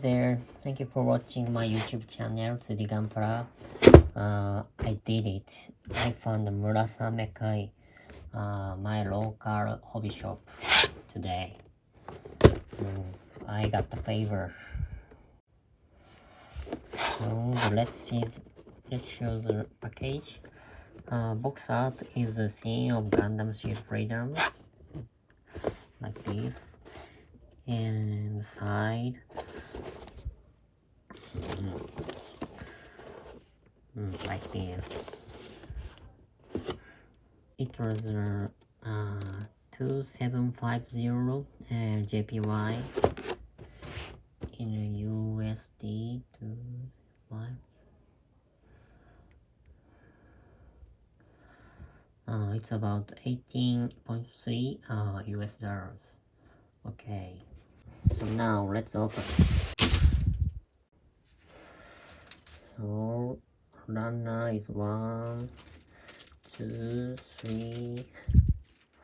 There, thank you for watching my YouTube channel to the Gampara. I did it. I found the MURASAME KAI, my local hobby shop today. I got the favor. So let's show the package. Box art is the scene of Gundam Shield Freedom, like this, and the side. Like this. It was 2750 JPY in USD to what? It's about 18.3 US dollars. Okay, so now let's open. So runner is 1, 2, 3,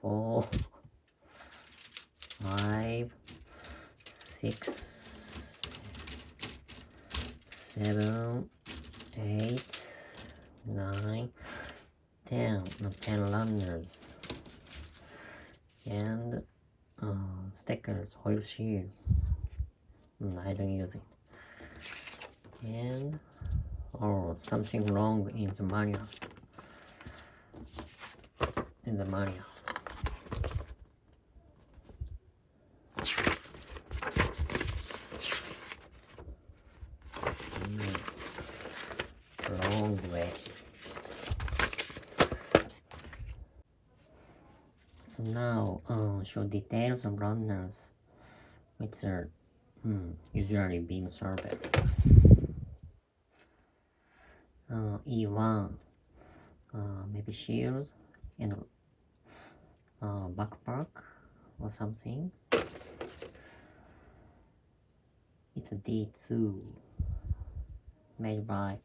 4, 5, 6, 7, 8, 9, 10. 10 runners and stickers, oil shield. I don't use it. And something wrong in the manual. Long way. So now show details of runners, which are usually being served. E1 maybe shield and backpack or something. It's a D2 made by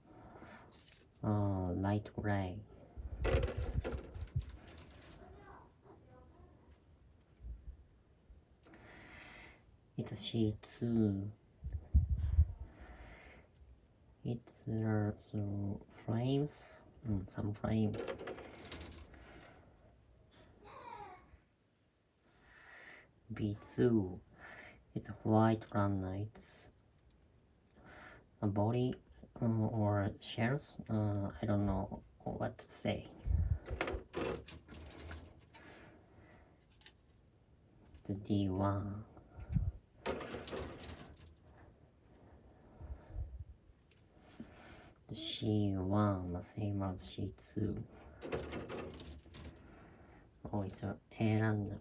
light gray. It's a C2. It's so frames, some frames. B2. It's a white runner. It's a body or shells. I don't know what to say. The D1. The C1, the same as C2. Oh, it's a A runner.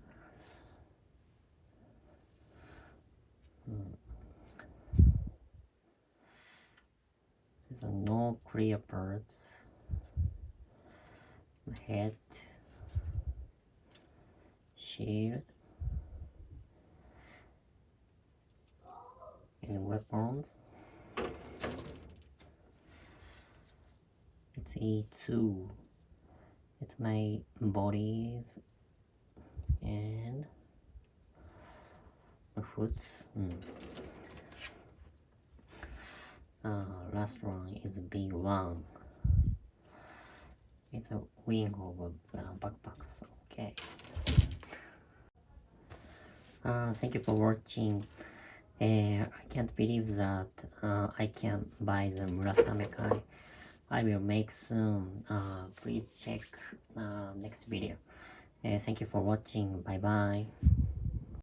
There's no clear parts. Head, shield, and weapons. It's E2. It's my bodies and the foots. Last one is B1. It's a wing of the backpacks. Okay. Thank you for watching. I can't believe that I can buy the MURASAME KAI. I will make soon. Please check next video. Thank you for watching. Bye bye.